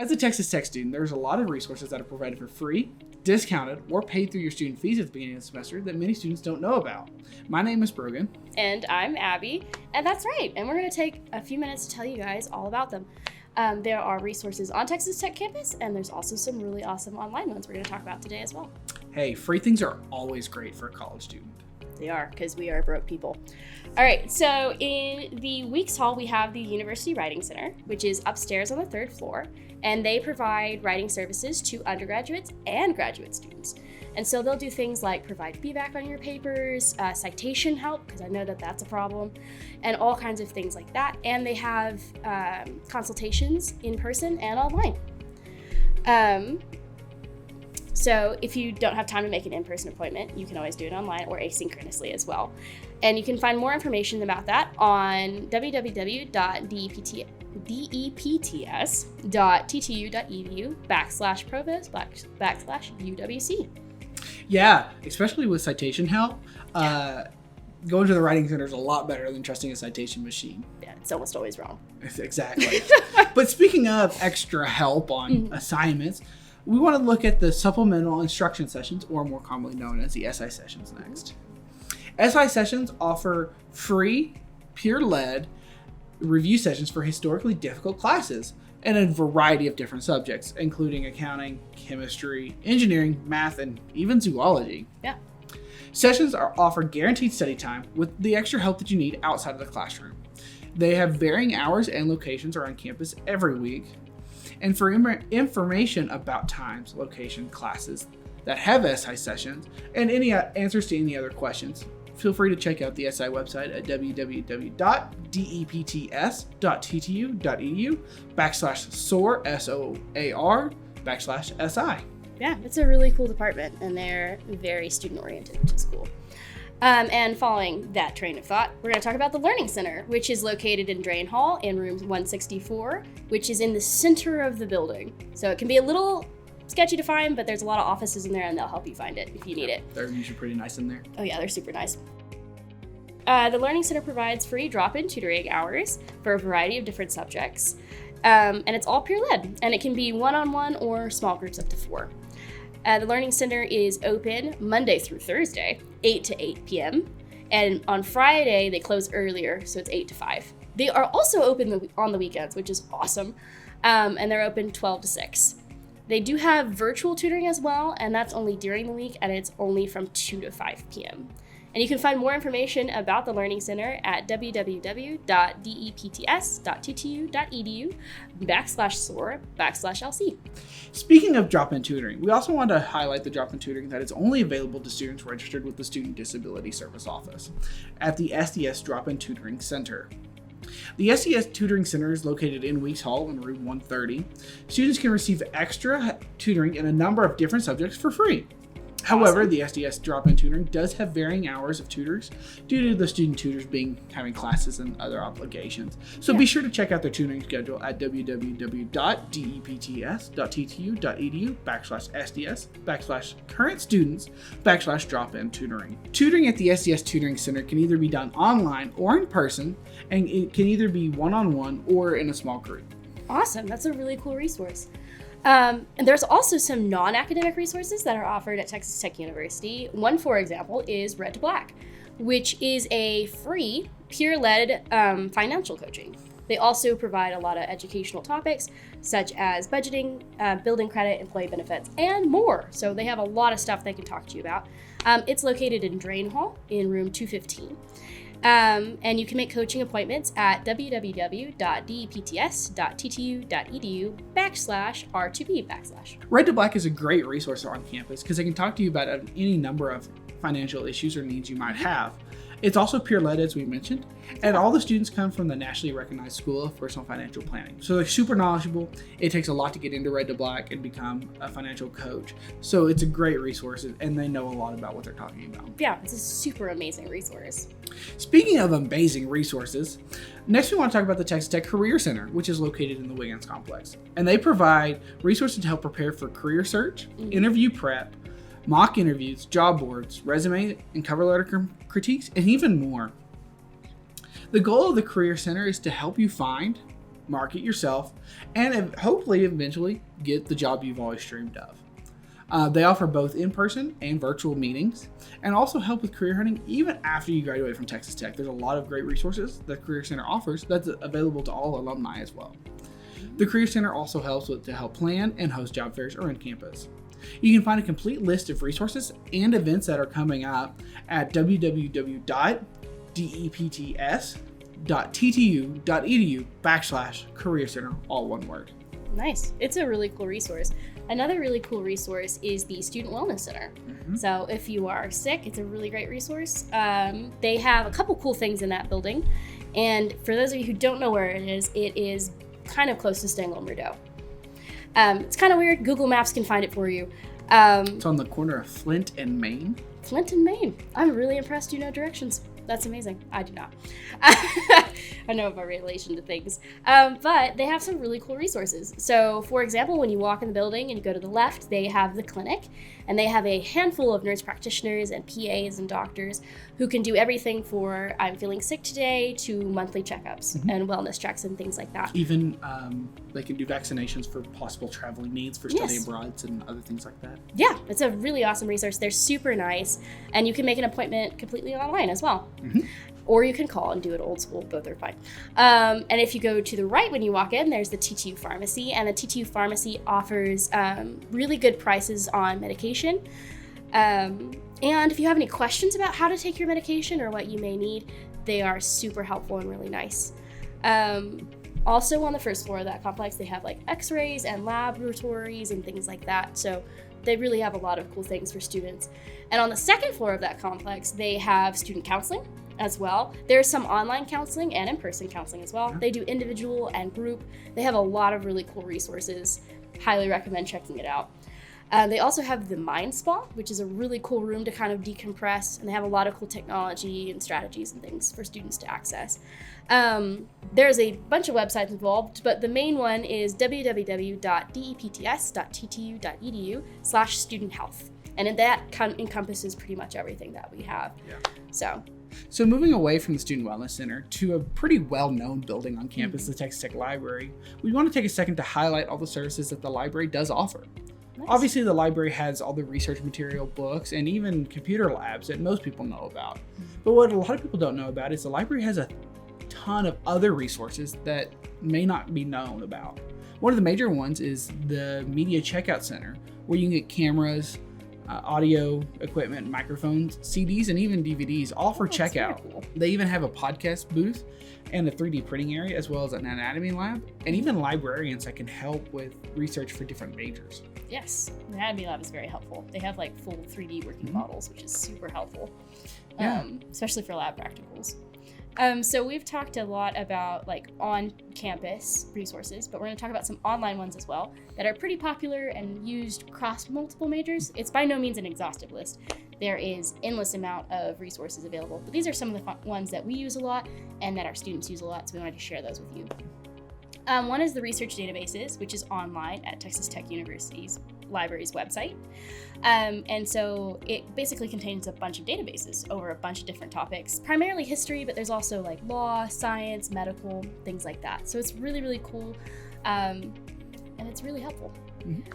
As a Texas Tech student, there's a lot of resources that are provided for free, discounted, or paid through your student fees at the beginning of the semester that many students don't know about. My name is Brogan. And I'm Abbey. And that's right. And we're going to take a few minutes to tell you guys all about them. There are resources on Texas Tech campus, and there's also some really awesome online ones we're going to talk about today as well. Hey, free things are always great for a college student. They are, because we are broke people. All right, so in the Weeks Hall, we have the University Writing Center, which is upstairs on the 3rd floor, and they provide writing services to undergraduates and graduate students. And so they'll do things like provide feedback on your papers, citation help, because I know that that's a problem, and all kinds of things like that. And they have consultations in person and online. So if you don't have time to make an in-person appointment, you can always do it online or asynchronously as well. And you can find more information about that on www.depts.ttu.edu/provost/UWC. Yeah, especially with citation help. Going to the Writing Center is a lot better than trusting a citation machine. Yeah, it's almost always wrong. Exactly. But speaking of extra help on assignments, we want to look at the supplemental instruction sessions, or more commonly known as the SI sessions next. SI sessions offer free, peer-led review sessions for historically difficult classes and a variety of different subjects, including accounting, chemistry, engineering, math, and even zoology. Yeah. Sessions offer guaranteed study time with the extra help that you need outside of the classroom. They have varying hours and locations are on campus every week. And for information about times, location, classes that have SI sessions, and any answers to any other questions, feel free to check out the SI website at www.depts.ttu.edu/SOAR/SI. Yeah, it's a really cool department, and they're very student-oriented, which is cool. And following that train of thought, we're going to talk about the Learning Center, which is located in Drain Hall in room 164, which is in the center of the building. So it can be a little sketchy to find, but there's a lot of offices in there, and they'll help you find it if you need it. They're usually pretty nice in there. Oh yeah, they're super nice. The Learning Center provides free drop-in tutoring hours for a variety of different subjects. And it's all peer-led, and it can be one-on-one or small groups up to 4. The Learning Center is open Monday through Thursday, 8 to 8 p.m. And on Friday, they close earlier, so it's 8 to 5. They are also open on the weekends, which is awesome. And they're open 12 to 6. They do have virtual tutoring as well, and that's only during the week, and it's only from 2 to 5 p.m. And you can find more information about the Learning Center at www.depts.ttu.edu/SOAR/LC. Speaking of drop-in tutoring, we also want to highlight the drop-in tutoring that is only available to students registered with the Student Disability Service Office at the SDS Drop-in Tutoring Center. The SDS Tutoring Center is located in Weeks Hall in room 130. Students can receive extra tutoring in a number of different subjects for free. However, the SDS drop-in tutoring does have varying hours of tutors due to the student tutors having classes and other obligations. So be sure to check out their tutoring schedule at www.depts.ttu.edu/SDS/current students/drop-in tutoring. Tutoring at the SDS Tutoring Center can either be done online or in person, and it can either be one-on-one or in a small group. Awesome. That's a really cool resource. And there's also some non-academic resources that are offered at Texas Tech University. One, for example, is Red to Black, which is a free, peer-led financial coaching. They also provide a lot of educational topics, such as budgeting, building credit, employee benefits, and more. So they have a lot of stuff they can talk to you about. It's located in Drain Hall in room 215. And you can make coaching appointments at www.depts.ttu.edu/R2B/. Red to Black is a great resource on campus because they can talk to you about any number of financial issues or needs you might have. It's also peer-led, as we mentioned, and all the students come from the nationally recognized School of Personal Financial Planning. So they're super knowledgeable. It takes a lot to get into Red to Black and become a financial coach. So it's a great resource, and they know a lot about what they're talking about. Yeah, it's a super amazing resource. Speaking of amazing resources, next we want to talk about the Texas Tech Career Center, which is located in the Wiggins Complex. And they provide resources to help prepare for career search, interview prep, mock interviews, job boards, resume and cover letter critiques, and even more. The goal of the Career Center is to help you find, market yourself, and hopefully eventually get the job you've always dreamed of. They offer both in-person and virtual meetings, and also help with career hunting even after you graduate from Texas Tech. There's a lot of great resources that the Career Center offers that's available to all alumni as well. The Career Center also helps to help plan and host job fairs around campus. You can find a complete list of resources and events that are coming up at www.depts.ttu.edu/Career Center, all one word. Nice. It's a really cool resource. Another really cool resource is the Student Wellness Center. So if you are sick, it's a really great resource. They have a couple cool things in that building. And for those of you who don't know where it is kind of close to Stengel and Rideau. It's kind of weird. Google Maps can find it for you. It's on the corner of Flint and Main. Flint and Main. I'm really impressed you know directions. That's amazing. I do not. I know about relation to things. But they have some really cool resources. So, for example, when you walk in the building and you go to the left, they have the clinic. And they have a handful of nurse practitioners and PAs and doctors who can do everything for I'm feeling sick today to monthly checkups and wellness checks and things like that. Even they can do vaccinations for possible traveling needs for study abroads and other things like that. Yeah, it's a really awesome resource. They're super nice. And you can make an appointment completely online as well. Or you can call and do it old school. Both are fine. And if you go to the right when you walk in, there's the TTU Pharmacy. And the TTU Pharmacy offers really good prices on medication. And if you have any questions about how to take your medication or what you may need, they are super helpful and really nice. Also on the first floor of that complex, they have like x-rays and laboratories and things like that. So they really have a lot of cool things for students. And on the second floor of that complex, they have student counseling as well. There's some online counseling and in-person counseling as well. They do individual and group. They have a lot of really cool resources. Highly recommend checking it out. They also have the Mind Spa, which is a really cool room to kind of decompress, and they have a lot of cool technology and strategies and things for students to access. There's a bunch of websites involved, but the main one is www.depts.ttu.edu/student-health. And that encompasses pretty much everything that we have. So moving away from the Student Wellness Center to a pretty well-known building on campus, the Texas Tech Library, we want to take a second to highlight all the services that the library does offer. Nice. Obviously, the library has all the research material, books, and even computer labs that most people know about. But what a lot of people don't know about is the library has a ton of other resources that may not be known about. One of the major ones is the Media Checkout Center, where you can get cameras, audio equipment, microphones, CDs, and even DVDs, all for checkout. Cool. They even have a podcast booth and a 3D printing area, as well as an anatomy lab, and even librarians that can help with research for different majors. Yes, the anatomy lab is very helpful. They have like full 3D working models, which is super helpful, especially for lab practicals. So we've talked a lot about like on-campus resources, but we're going to talk about some online ones as well that are pretty popular and used across multiple majors. It's by no means an exhaustive list. There is endless amount of resources available, but these are some of the ones that we use a lot and that our students use a lot, so we wanted to share those with you. One is the research databases, which is online at Texas Tech University's library's website. And so it basically contains a bunch of databases over a bunch of different topics, primarily history, but there's also like law, science, medical, things like that. So it's really, really cool. And it's really helpful.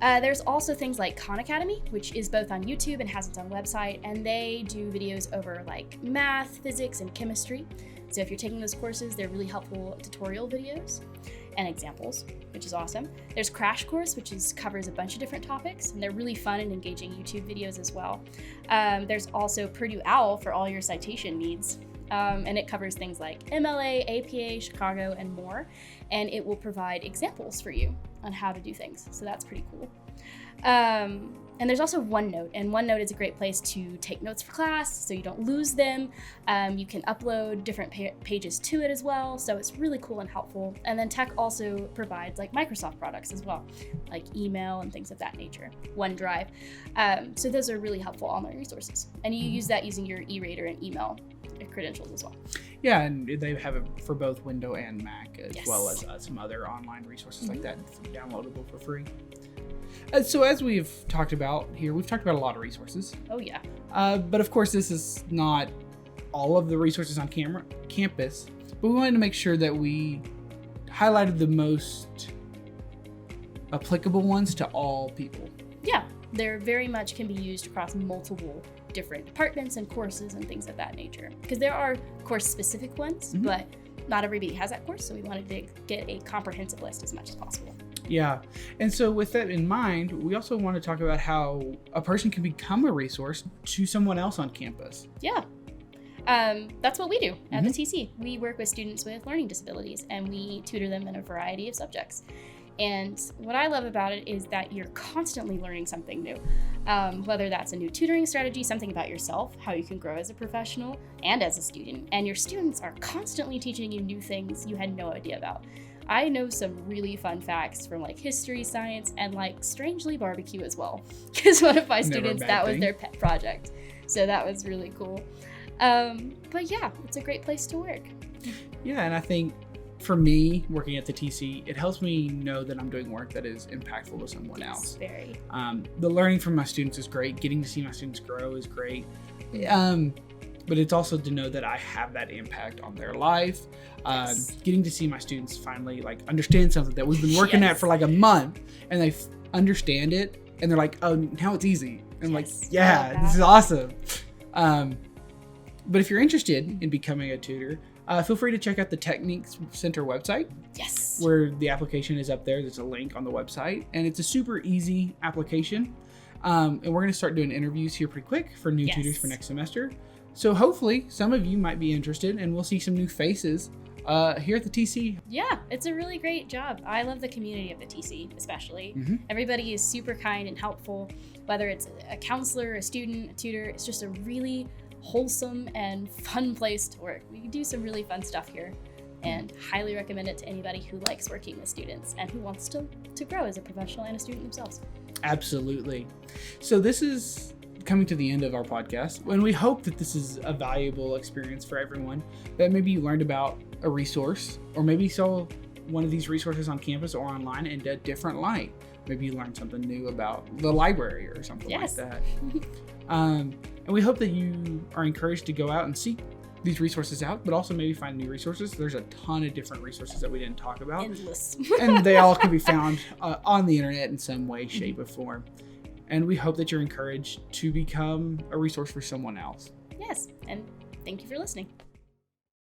There's also things like Khan Academy, which is both on YouTube and has its own website, and they do videos over like math, physics, and chemistry. So if you're taking those courses, they're really helpful tutorial videos and examples, which is awesome. There's Crash Course, which covers a bunch of different topics, and they're really fun and engaging YouTube videos as well. There's also Purdue OWL for all your citation needs, and it covers things like MLA, APA, Chicago, and more, and it will provide examples for you on how to do things, so that's pretty cool. And there's also OneNote, and OneNote is a great place to take notes for class so you don't lose them. You can upload different pages to it as well, so it's really cool and helpful. And then Tech also provides like Microsoft products as well, like email and things of that nature, OneDrive. So those are really helpful online resources. And you use that using your e-reader and email credentials as well. Yeah, and they have it for both Windows and Mac, as well as some other online resources like that, downloadable for free. So as we've talked about here, we've talked about a lot of resources. Oh yeah. But of course, this is not all of the resources on campus, but we wanted to make sure that we highlighted the most applicable ones to all people. Yeah, they're very much can be used across multiple different departments and courses and things of that nature. Because there are course-specific ones, but not everybody has that course, so we wanted to get a comprehensive list as much as possible. Yeah, and so with that in mind, we also want to talk about how a person can become a resource to someone else on campus. Yeah. That's what we do at the TC. We work with students with learning disabilities, and we tutor them in a variety of subjects. And what I love about it is that you're constantly learning something new, whether that's a new tutoring strategy, something about yourself, how you can grow as a professional and as a student. And your students are constantly teaching you new things you had no idea about. I know some really fun facts from like history, science, and like strangely barbecue as well. Because one of my students, that was their pet project. So that was really cool. But yeah, it's a great place to work. Yeah, and I think for me, working at the TC, it helps me know that I'm doing work that is impactful to someone else. Very. The learning from my students is great. Getting to see my students grow is great. But it's also to know that I have that impact on their life. Getting to see my students finally like understand something that we've been working at for like a month, and they understand it, and they're like, oh, now it's easy. And I'm like, yeah, this is awesome. But if you're interested in becoming a tutor, feel free to check out the TECHniques Center website. Yes. Where the application is up there. There's a link on the website, and it's a super easy application. And we're going to start doing interviews here pretty quick for new tutors for next semester. So hopefully some of you might be interested, and we'll see some new faces here at the TC. Yeah, it's a really great job. I love the community of the TC, especially. Everybody is super kind and helpful, whether it's a counselor, a student, a tutor. It's just a really wholesome and fun place to work. We do some really fun stuff here, and highly recommend it to anybody who likes working with students and who wants to grow as a professional and a student themselves. Absolutely. So this is coming to the end of our podcast, and we hope that this is a valuable experience for everyone, that maybe you learned about a resource, or maybe saw one of these resources on campus or online in a different light. Maybe you learned something new about the library or something like that. And we hope that you are encouraged to go out and seek these resources out, but also maybe find new resources. There's a ton of different resources that we didn't talk about. Endless. And they all can be found on the internet in some way, shape, or form. And we hope that you're encouraged to become a resource for someone else. Yes, and thank you for listening.